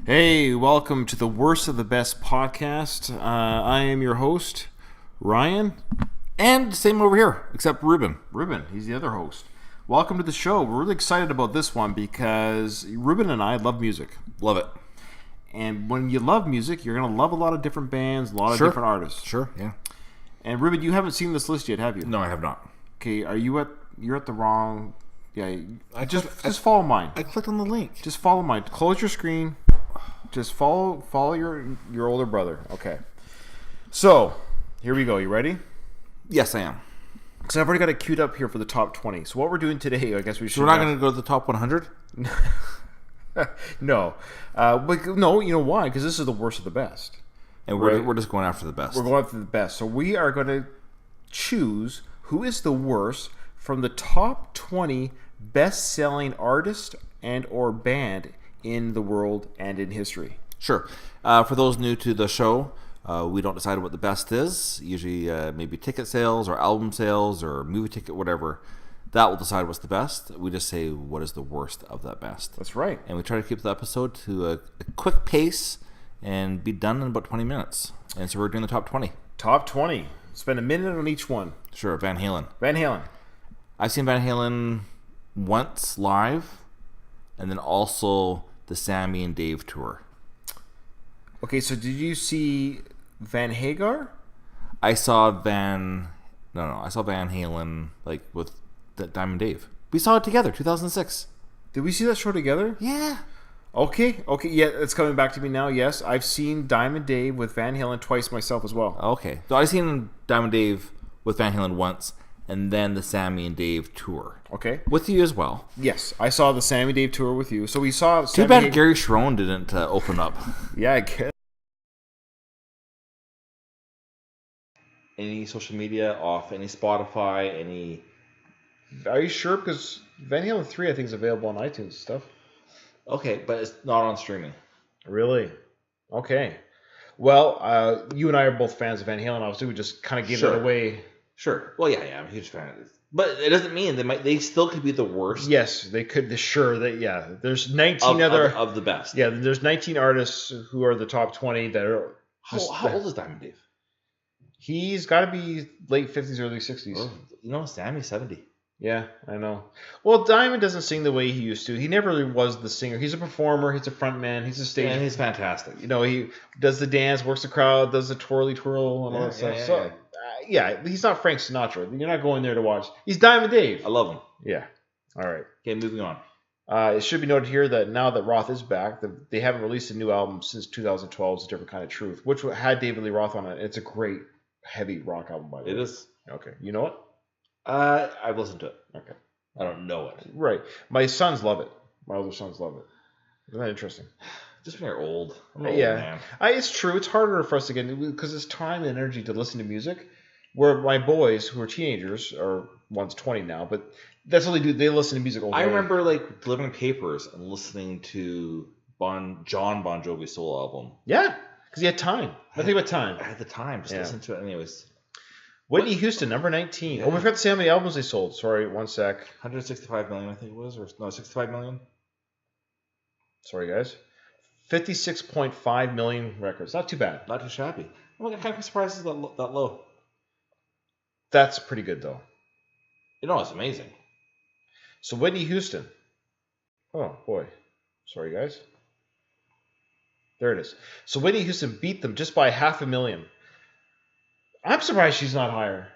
Hey, welcome to the Worst of the Best podcast. I am your host, Ryan. And same over here, except Ruben. Ruben, he's the other host. Welcome to the show. We're really excited about this one because Ruben and I love music. Love it. And when you love music, you're going to love a lot of different bands, a lot of different artists. Sure, yeah. And Ruben, you haven't seen this list yet, have you? No, I have not. Okay, you're at the wrong... Yeah, just follow mine. I clicked on the link. Just follow mine. Close your screen. Just follow your older brother. Okay. So, here we go. You ready? Yes, I am. Because I've already got it queued up here for the top 20. So what we're doing today, I guess we should... So we're not going to go to the top 100? No. But no, you know why? Because this is the worst of the best. And we're just going after the best. We're going after the best. So we are going to choose who is the worst from the top 20 best-selling artist and or band in the world and in history. Sure. For those new to the show, we don't decide what the best is. Usually maybe ticket sales or album sales or movie ticket, whatever. That will decide what's the best. We just say what is the worst of that best. That's right. And we try to keep the episode to a quick pace and be done in about 20 minutes. And so we're doing the top 20. Top 20. Spend a minute on each one. Sure, Van Halen. Van Halen. I've seen Van Halen once live, and then also the Sammy and Dave tour. Okay, so did you see Van Hagar? I saw Van Halen like with Diamond Dave. We saw it together, 2006. Did we see that show together? Yeah. Okay, yeah, it's coming back to me now. Yes, I've seen Diamond Dave with Van Halen twice myself as well. Okay, so I've seen Diamond Dave with Van Halen once, and then the Sammy and Dave tour. Okay. With you as well. Yes, I saw the Sammy Dave tour with you. So we saw... Too bad Gary Sharon didn't open up. Yeah, I guess. Any social media off, any Spotify, any... Are you sure? Because Van Halen 3, I think, is available on iTunes and stuff. Okay, but it's not on streaming. Really? Okay. Well, you and I are both fans of Van Halen, obviously. We just kind of gave it away... Sure. Well, yeah, I'm a huge fan of this. But it doesn't mean they still could be the worst. Yes, they could. Sure. There's 19 of the best. Yeah, there's 19 artists who are the top 20 that are... How old is Diamond Dave? He's got to be late 50s, early 60s. Oh, Sammy's 70. Yeah, I know. Well, Diamond doesn't sing the way he used to. He never really was the singer. He's a performer. He's a front man. He's a stage. And he's fantastic. He does the dance, works the crowd, does the twirly twirl and all that stuff. He's not Frank Sinatra. You're not going there to watch. He's Diamond Dave. I love him. Yeah. All right. Okay, moving on. It should be noted here that now that Roth is back, they haven't released a new album since 2012's A Different Kind of Truth, which had David Lee Roth on it. It's a great, heavy rock album, by the way. It is. Okay. You know it? I've listened to it. Okay. I don't know it. Right. My sons love it. My older sons love it. Isn't that interesting? Just when you're old. I'm an old man. It's true. It's harder for us to get into because it's time and energy to listen to music. Where my boys, who are teenagers, or one's 20 now, but that's what they do. They listen to music all day. I remember delivering papers and listening to John Bon Jovi's solo album. Yeah, because he had time. Nothing but time. I had the time. Just listen to it anyways. Whitney Houston, number 19. Yeah. Oh, we forgot to say how many albums they sold. Sorry, one sec. 165 million, I think it was. Or no, 65 million? Sorry, guys. 56.5 million records. Not too bad. Not too shabby. I'm kind of surprised it's that low. That's pretty good, though. It's amazing. So, Whitney Houston. Oh, boy. Sorry, guys. There it is. So, Whitney Houston beat them just by 500,000. I'm surprised she's not higher.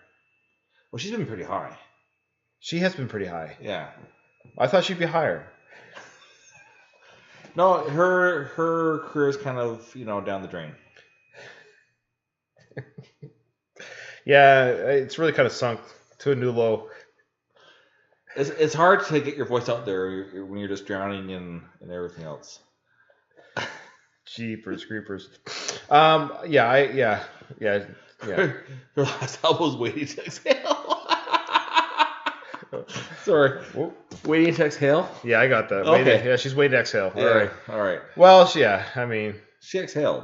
Well, she's been pretty high. She has been pretty high. Yeah. I thought she'd be higher. No, her career is kind of, down the drain. Yeah, it's really kind of sunk to a new low. It's hard to get your voice out there when you're just drowning in everything else. Jeepers creepers. Yeah. Her last album was Waiting to Exhale. Sorry. Waiting to Exhale? Yeah, I got that. Okay. She's waiting to exhale. Yeah. All right. Well, she exhaled.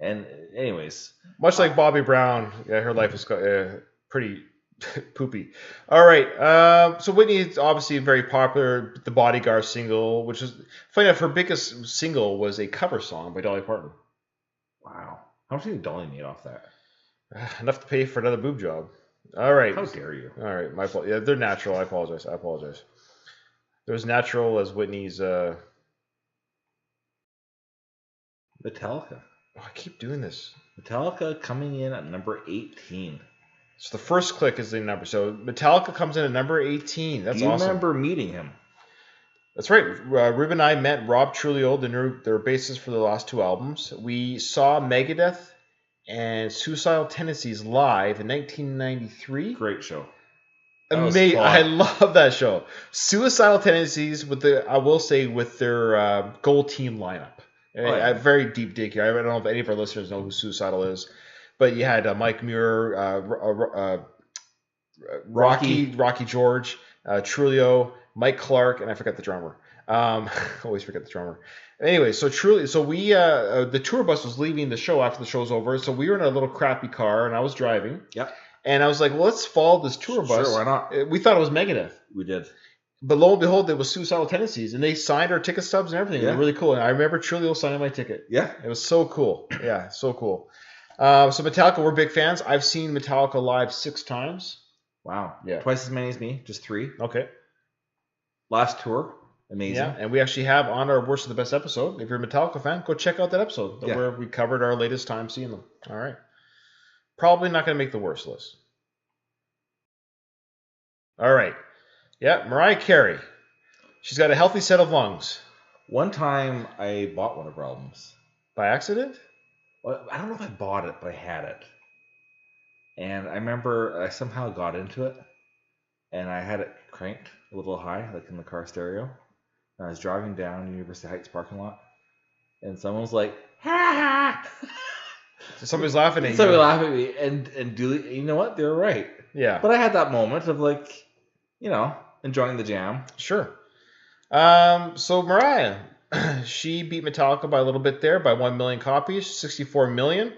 And anyways. Much like Bobby Brown, her life was pretty Poopy. All right. So Whitney is obviously very popular. The Bodyguard single, which is funny enough, her biggest single was a cover song by Dolly Parton. Wow. How much did Dolly made off that? Enough to pay for another boob job. All right. How dare you? All right. My fault. Yeah, they're natural. I apologize. They're as natural as Whitney's. Metallica. Oh, I keep doing this. Metallica coming in at number 18. So the first click is the number. So Metallica comes in at number 18. That's awesome. Do you remember meeting him? That's right. Ruben and I met Rob Trujillo, their bassist for the last two albums. We saw Megadeth and Suicidal Tendencies live in 1993. Great show. Amazing. I love that show. Suicidal Tendencies with their Gold Team lineup. A very deep dig here. I don't know if any of our listeners know who Suicidal is, but you had Mike Muir, Rocky George, Trujillo, Mike Clark, and I forgot the drummer. Always forget the drummer. Anyway, so we the tour bus was leaving the show after the show's over, so we were in a little crappy car, and I was driving. Yep. And I was like, well, let's follow this tour bus. Sure, why not? We thought it was Megadeth. We did. But lo and behold, it was Suicidal Tendencies, and they signed our ticket stubs and everything. Yeah. It was really cool. And I remember Trujillo signing my ticket. Yeah. It was so cool. Yeah, so cool. So Metallica, we're big fans. I've seen Metallica live 6 times. Wow. Yeah. Twice as many as me, just 3. Okay. Last tour, amazing. Yeah, and we actually have on our Worst of the Best episode. If you're a Metallica fan, go check out that episode where we covered our latest time seeing them. All right. Probably not going to make the worst list. All right. Yeah, Mariah Carey. She's got a healthy set of lungs. One time I bought one of her albums. By accident? Well, I don't know if I bought it, but I had it. And I remember I somehow got into it. And I had it cranked a little high, like in the car stereo. And I was driving down University Heights parking lot. And someone was like, ha ha! Somebody's laughing at you. Somebody laughed at me. And Dooley, you know what? They were right. Yeah. But I had that moment of like, enjoying the jam. Sure. So Mariah, she beat Metallica by a little bit there, by 1 million copies, 64 million.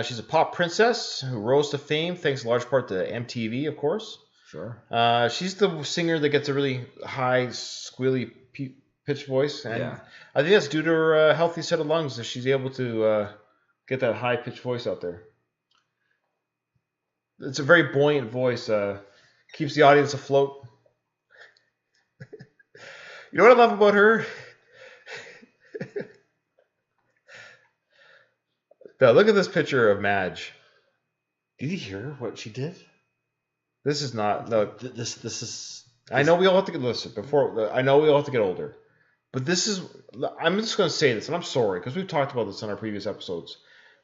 She's a pop princess who rose to fame thanks in large part to MTV, of course. Sure. She's the singer that gets a really high, squealy pitch voice, and yeah. I think that's due to her healthy set of lungs that she's able to get that high pitched voice out there. It's a very buoyant voice. Keeps the audience afloat. You know what I love about her? Now, look at this picture of Madge. Did you hear what she did? This is not no. This is. I know we all have to get I know we all have to get older, but this is. I'm just going to say this, and I'm sorry because we've talked about this in our previous episodes.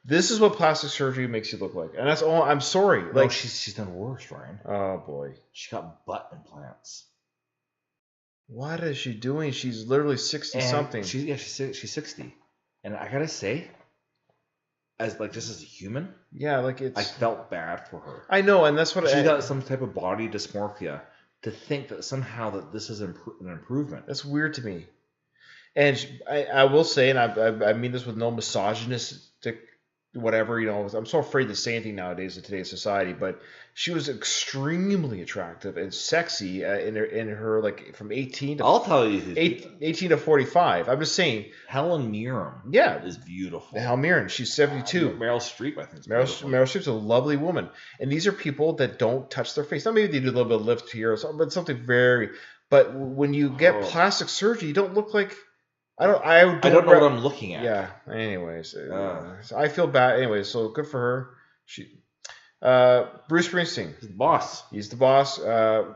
This is what plastic surgery makes you look like, and that's all. I'm sorry. No, she's done worse, Ryan. Oh boy. She got butt implants. What is she doing? She's literally 60 something. She's 60, and I gotta say, just as a human, I felt bad for her. I know, and that's what she got some type of body dysmorphia. To think that somehow that this is an improvement. That's weird to me. And I will say, and I mean this with no misogynistic whatever, I'm so afraid to say anything nowadays in today's society, but she was extremely attractive and sexy in her like from 18 to I'll tell you who's 18 to 45. I'm just saying Helen Mirren is beautiful. Helen Mirren, she's 72. Meryl Streep, I think. Meryl Streep's a lovely woman. And these are people that don't touch their face. Now maybe they do a little bit of lift here or something, but something but when you get plastic surgery, you don't look like I don't know what I'm looking at. Yeah. Anyways, so I feel bad. Anyways, so good for her. Bruce Springsteen. He's the boss. He's the boss. I've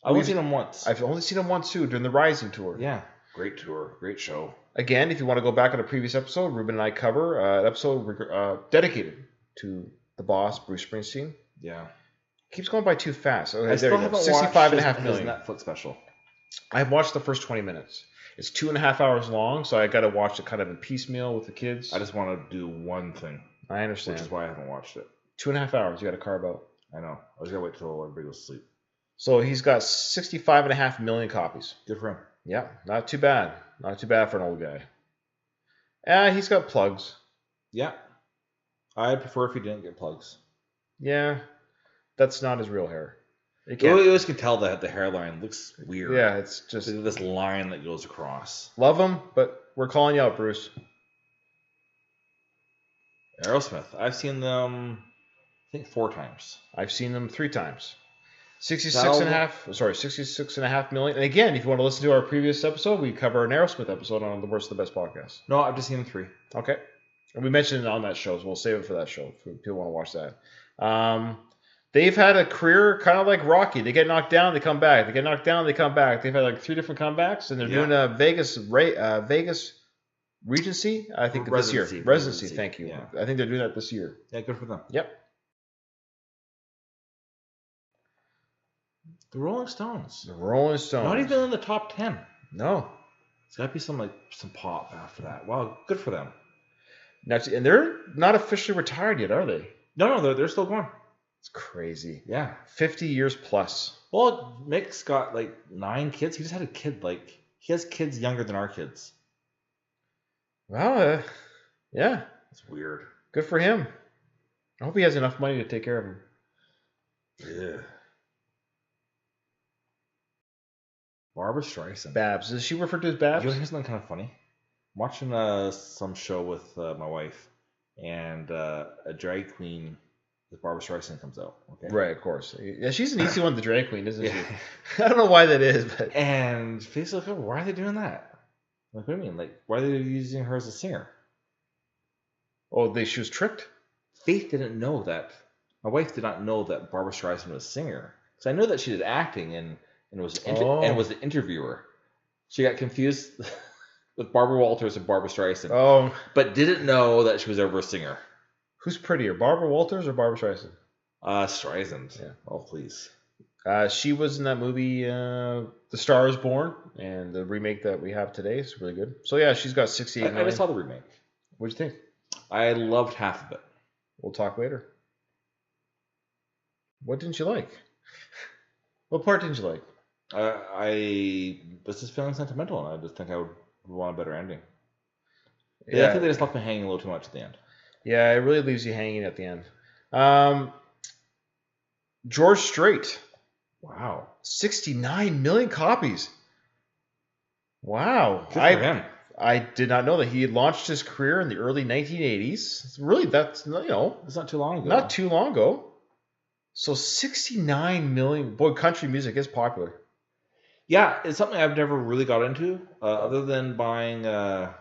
only seen him once. I've only seen him once too during the Rising tour. Yeah. Great tour. Great show. Again, if you want to go back on a previous episode, Ruben and I cover an episode dedicated to the boss, Bruce Springsteen. Yeah. Keeps going by too fast. Okay, I still haven't watched 65.5 million. His Netflix special. I've watched the first 20 minutes. It's 2.5 hours long, so I got to watch it kind of in piecemeal with the kids. I just want to do one thing. I understand. Which is why I haven't watched it. 2.5 hours you got to carve out. I know. I was going to wait till everybody goes to sleep. So he's got 65.5 million copies. Good for him. Yeah, not too bad. Not too bad for an old guy. He's got plugs. Yeah. I'd prefer if he didn't get plugs. Yeah. That's not his real hair. You You can't. always can tell that the hairline looks weird. Yeah, it's just This line that goes across. love him, but we're calling you out, Bruce. Aerosmith. I've seen them, I think 4 times. I've seen them 3 times. 66.5 million. And again, if you want to listen to our previous episode, we cover an Aerosmith episode on the Worst of the Best podcast. No, I've just seen them 3. Okay. And we mentioned it on that show, so we'll save it for that show if people want to watch that. They've had a career kind of like Rocky. They get knocked down, they come back. They get knocked down, they come back. They've had like 3 different comebacks, and they're doing a Vegas Regency, I think, this year. Residency, thank you. Yeah. I think they're doing that this year. Yeah, good for them. Yep. The Rolling Stones. Not even in the top 10. No. It's got to be some pop after that. Wow, good for them. Now, and they're not officially retired yet, are they? No, they're still going. It's crazy. Yeah. 50 years plus. Well, Mick's got 9 kids. He just had a kid. He has kids younger than our kids. Well, yeah. That's weird. Good for him. I hope he has enough money to take care of him. Yeah. Barbra Streisand. Babs. Is she referred to as Babs? You know, here's something kind of funny. I'm watching some show with my wife, and a drag queen with Barbra Streisand comes out. Okay. Right, of course. Yeah, she's an easy one, the drag queen, isn't she? I don't know why that is, but. And Faith's like, why are they doing that? What do you mean? Why are they using her as a singer? Oh, she was tricked? Faith didn't know that. My wife did not know that Barbra Streisand was a singer. So I know that she did acting and was the interviewer. She got confused with Barbara Walters and Barbra Streisand. Oh. But didn't know that she was ever a singer. Who's prettier, Barbara Walters or Barbra Streisand? Streisand. Yeah. Oh, please. She was in that movie, The Star is Born, and the remake that we have today is really good. So yeah, she's got 68 million. I just saw the remake. What'd you think? I loved half of it. We'll talk later. What didn't you like? What part didn't you like? I was just feeling sentimental, and I just think I would want a better ending. Yeah. I think they just left me hanging a little too much at the end. Yeah, it really leaves you hanging at the end. George Strait. Wow. 69 million copies. Wow. Good for him. I did not know that he had launched his career in the early 1980s. Really, that's, it's not too long ago. Not too long ago. So 69 million. Boy, country music is popular. Yeah, it's something I've never really got into, other than buying Down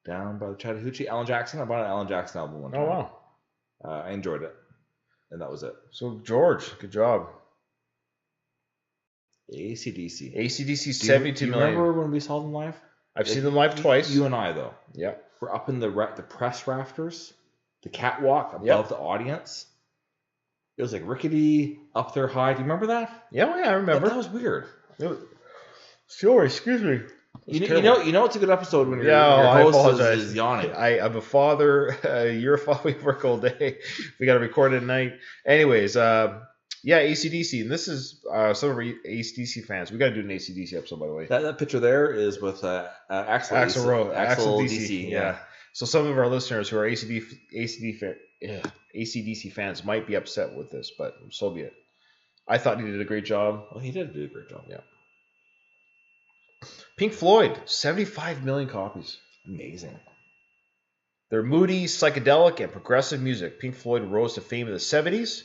by the Chattahoochee, Alan Jackson. I bought an Alan Jackson album one time. Oh, wow. I enjoyed it. And that was it. So, George, good job. AC/DC. AC/DC, 72 million. Do you remember when we saw them live? I've seen them live twice. You and I, though. Yeah. We're up in the press rafters, the catwalk above the audience. It was rickety, up there high. Do you remember that? Yeah, I remember. That was weird. Sure, excuse me. You know it's a good episode when your host is yawning. I'm a father. You're a father. We work all day. We got to record at night. Anyways, AC/DC. And this is some of our AC/DC fans. We got to do an AC/DC episode, by the way. That picture there is with Axl DC. Yeah. So some of our listeners who are AC/DC fans might be upset with this, but so be it. I thought he did a great job. Well, he did do a great job. Yeah. Pink Floyd, 75 million copies. Amazing. They're moody, psychedelic, and progressive music. Pink Floyd rose to fame in the 70s.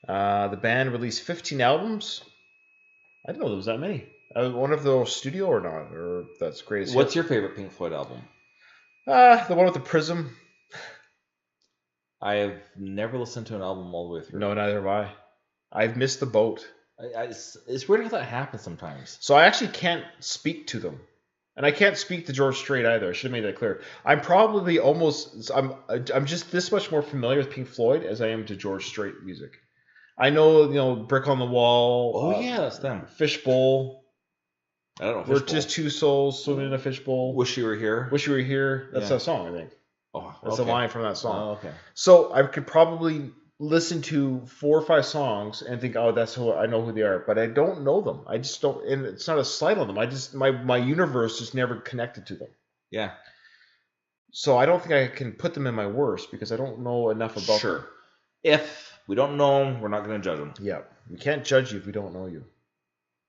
The band released 15 albums. I didn't know there was that many. One of those studio or not, or that's great. What's your favorite Pink Floyd album? The one with the prism. I have never listened to an album all the way through. No, neither have I. I've missed the boat. It's weird how that happens sometimes. So I actually can't speak to them. And I can't speak to George Strait either. I should have made that clear. I'm probably I'm just this much more familiar with Pink Floyd as I am to George Strait music. I know, Brick on the Wall. Oh, yeah, that's them. Fishbowl. I don't know. We're just two souls swimming in a fishbowl. Wish You Were Here. Wish You Were Here. That's that song, I think. Oh, that's a line from that song. Oh, okay. So I could probably listen to 4 or 5 songs and think, oh, that's who I know who they are, but I don't know them. I just don't, and it's not a slight on them. I just my universe just never connected to them. Yeah. So I don't think I can put them in my worst because I don't know enough about them. If We don't know him. We're not going to judge him. Yeah. We can't judge you if we don't know you.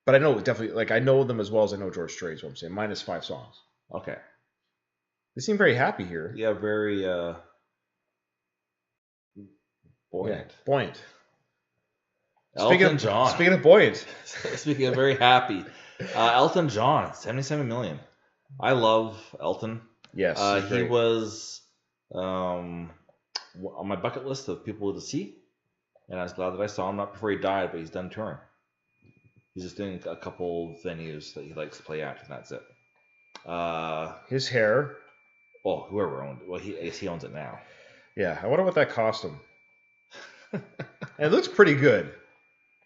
But I know definitely, like, I know them as well as I know George Strait, is what I'm saying. Minus 5 songs. Okay. They seem very happy here. Yeah, very buoyant. Yeah, buoyant. Elton John. Speaking of buoyant. Speaking of very happy. Elton John, 77 million. I love Elton. Yes. He was on my bucket list of people to see. And I was glad that I saw him, not before he died, but he's done touring. He's just doing a couple venues that he likes to play at, and that's it. His hair. Well, whoever owned it. Well, he owns it now. Yeah, I wonder what that cost him. And it looks pretty good.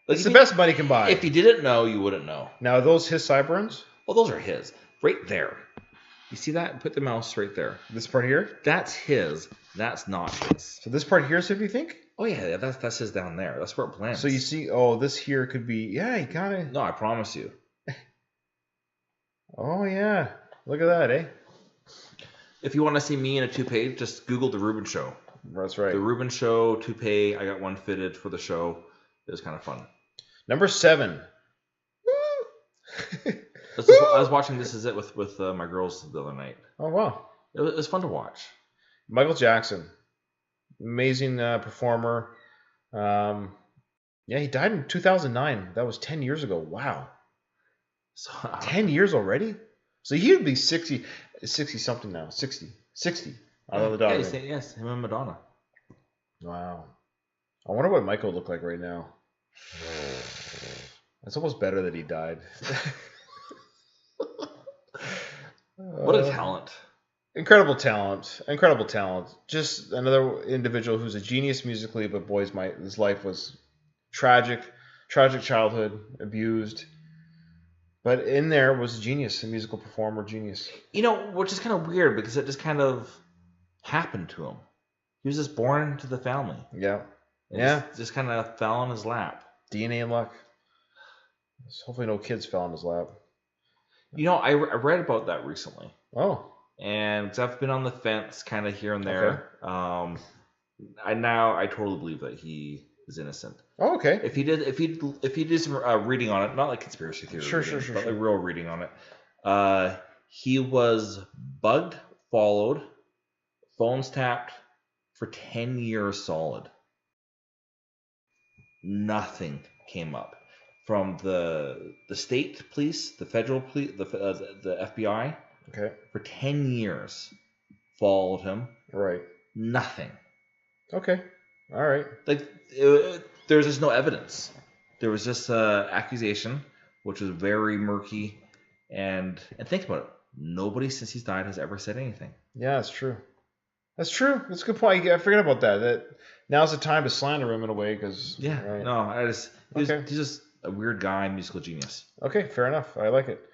Like, it's the best money can buy. If you didn't know, you wouldn't know. Now, are those his sideburns? Well, those are his. Right there. You see that? Put the mouse right there. This part here? That's his. That's not his. So this part here is his, you think? Oh, yeah. That's his down there. That's where it blends. So you see, oh, this here could be, yeah, he kind of... No, I promise you. Oh, yeah. Look at that, eh? If you want to see me in a toupee, just Google The Ruban Show. That's right. The Ruban Show toupee. I got one fitted for the show. It was kind of fun. Number 7. I was watching This Is It with my girls the other night. Oh, wow. It was fun to watch. Michael Jackson. Amazing performer. Yeah, he died in 2009. That was 10 years ago. Wow. So, 10 years already? So he would be 60 something now. 60. I love the dog. Yes, him and Madonna. Wow. I wonder what Michael would look like right now. It's almost better that he died. What a talent. Incredible talent. Just another individual who's a genius musically, but boys, his life was tragic childhood, abused. But in there was a genius, a musical performer, genius. You know, which is kind of weird because it just kind of happened to him. He was just born into the family. Yeah. Just kind of fell in his lap. DNA and luck. Hopefully no kids fell in his lap. You know, I read about that recently. Oh. And I've been on the fence kind of here and there. Okay. I totally believe that he is innocent. Oh, okay. If he did some reading on it, not like conspiracy theory, sure, but like real reading on it. He was bugged, followed, phones tapped for 10 years solid. Nothing came up from the state police, the federal police, the FBI. Okay. For 10 years, followed him. Right. Nothing. Okay. All right. Like there's just no evidence. There was just accusation, which was very murky. And think about it. Nobody since he's died has ever said anything. Yeah, that's true. That's a good point. I forget about that. That now's the time to slander him in a way because. Yeah. Right. No, he's just a weird guy, musical genius. Okay, fair enough. I like it.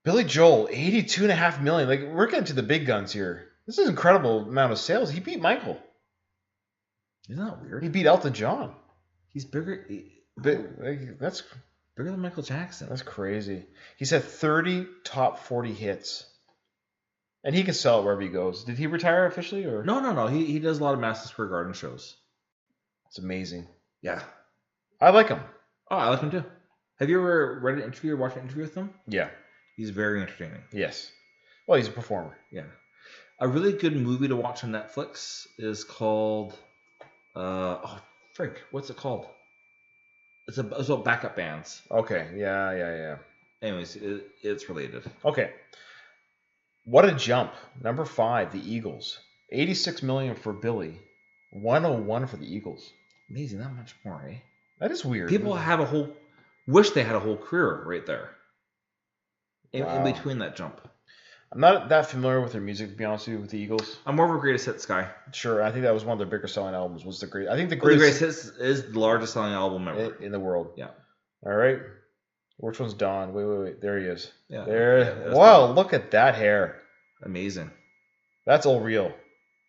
Billy Joel, $82.5 million. Like, we're getting to the big guns here. This is an incredible amount of sales. He beat Michael. Isn't that weird? He beat Elton John. He's bigger. That's bigger than Michael Jackson. That's crazy. He's had 30 top 40 hits. And he can sell it wherever he goes. Did he retire officially? Or No. He does a lot of Madison Square Garden shows. It's amazing. Yeah. I like him. Oh, I like him too. Have you ever read an interview or watched an interview with him? Yeah. He's very entertaining. Yes. Well, he's a performer. Yeah. A really good movie to watch on Netflix is called what's it called? It's about backup bands. Okay. Yeah. Anyways, it's related. Okay. What a jump. Number 5, the Eagles. $86 million for Billy. 101 for the Eagles. Amazing, that much more, eh? That is weird. People wish they had a whole career right there. In between that jump. I'm not that familiar with their music, to be honest with you, with the Eagles. I'm more of a Greatest Hits guy. Sure, I think that was one of their bigger selling albums. The Greatest Hits is the largest selling album ever in the world. Yeah. All right. Which one's Don? Wait. There he is. Yeah. There. Wow, look at that hair. Amazing. That's all real.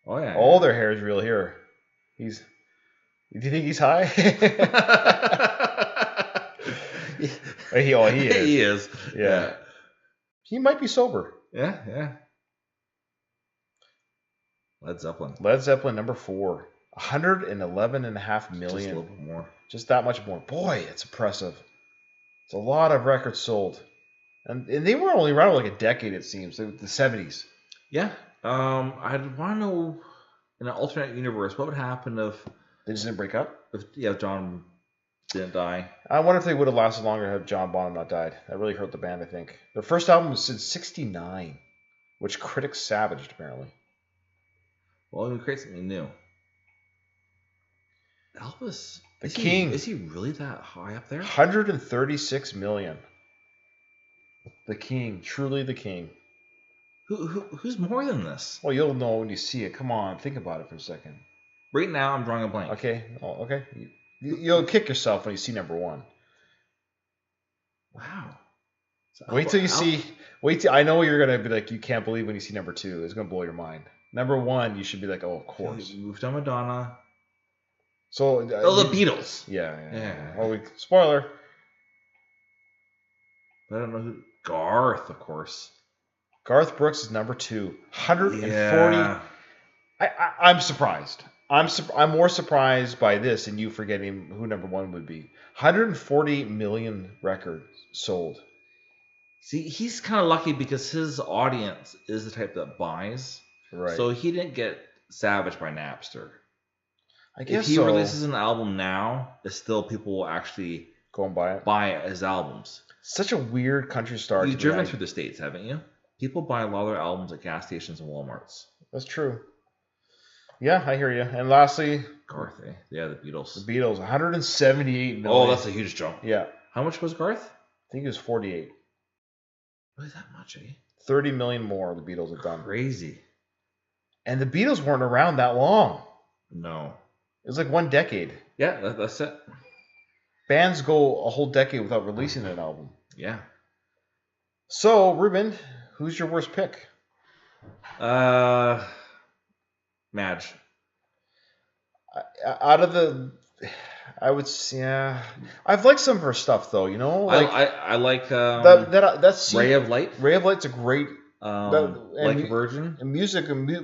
Oh yeah. All their hair is real here. Do you think he's high? He is. He is. Yeah. He might be sober. Yeah. Led Zeppelin, number 4. 111.5 million. Just a little bit more. Just that much more. Boy, it's impressive. It's a lot of records sold. And they were only around like a decade, it seems. The 70s. Yeah. I want to know, in an alternate universe, what would happen if... They just didn't break up? If John didn't die. I wonder if they would have lasted longer had John Bonham not died. That really hurt the band, I think. Their first album was since '69, which critics savaged, apparently. Well, we create something new. Elvis... The King. Is he really that high up there? 136 million. The King. Truly the King. Who's more than this? Well, you'll know when you see it. Come on, think about it for a second. Right now, I'm drawing a blank. Okay. Oh, okay. You'll kick yourself when you see number one. Wow. So wait till you see. Wait till I know you're gonna be like, you can't believe when you see number two. It's gonna blow your mind. Number one, you should be like, oh, of course. We moved on Madonna. So. The Beatles. Yeah. Oh, spoiler. I don't know who. Garth, of course. Garth Brooks is number 2. 140. Yeah. I'm surprised. I'm more surprised by this than you forgetting who number 1 would be. 140 million records sold. See, he's kind of lucky because his audience is the type that buys. Right. So he didn't get savaged by Napster. I guess if he so. releases an album now, still people will actually go and buy it. Buy it as albums. Such a weird country star. You've driven through the States, haven't you? People buy a lot of their albums at gas stations and Walmarts. That's true. Yeah, I hear you. And lastly, Garth, eh? Yeah, the Beatles. The Beatles, 178 million. Oh, that's a huge jump. Yeah. How much was Garth? I think it was 48. Really that much, eh? 30 million more the Beatles have done. Crazy. And the Beatles weren't around that long. No. It was like 1 decade. Yeah, that's it. Bands go a whole decade without releasing an album. Yeah. So, Ruben, who's your worst pick? Madge. Out of the, I would say, yeah. I've liked some of her stuff though. You know, like I like that's Ray of Light. Ray of Light's a great. Like a Virgin. And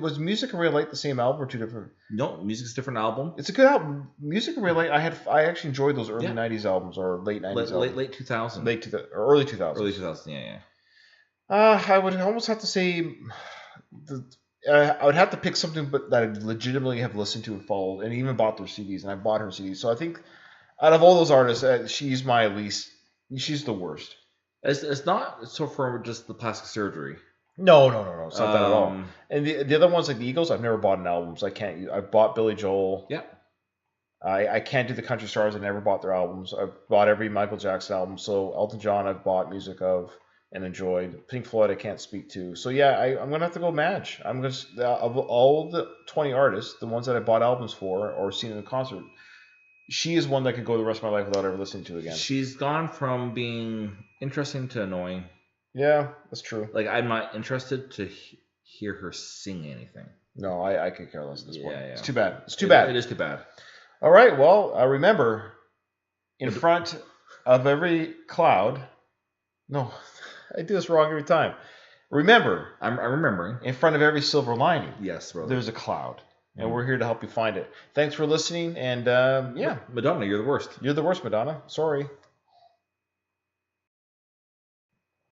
was Music and Ray of Light the same album or two different? No, Music's a different album. It's a good album. Music and Ray of Light. I actually enjoyed those early '90s albums or late '90s. Late 2000. Or early 2000s. Early 2000. Yeah. I would almost have to say I would have to pick something that I legitimately have listened to and followed, and even bought their CDs, and I bought her CDs. So I think out of all those artists, she's my least. She's the worst. It's not so for just the plastic surgery. No. It's not that at all. And the other ones like the Eagles, I've never bought an album, so I can't. I bought Billy Joel. Yeah. I can't do the country stars. I never bought their albums. I've bought every Michael Jackson album. So Elton John, I've bought music of and enjoyed. Pink Floyd, I can't speak to. So yeah, I'm gonna have to go Madge. I'm gonna of all the 20 artists, the ones that I bought albums for or seen in a concert, she is one that could go the rest of my life without ever listening to again. She's gone from being interesting to annoying. Yeah, that's true. Like I'm not interested to hear her sing anything. No, I could care less at this point. Yeah. It's too bad. It's too bad. It is too bad. All right. Well, remember, in front of every cloud. No, I do this wrong every time. Remember, I'm remembering. In front of every silver lining, yes, brother, there's a cloud, and we're here to help you find it. Thanks for listening, and yeah, Madonna, you're the worst. You're the worst, Madonna. Sorry.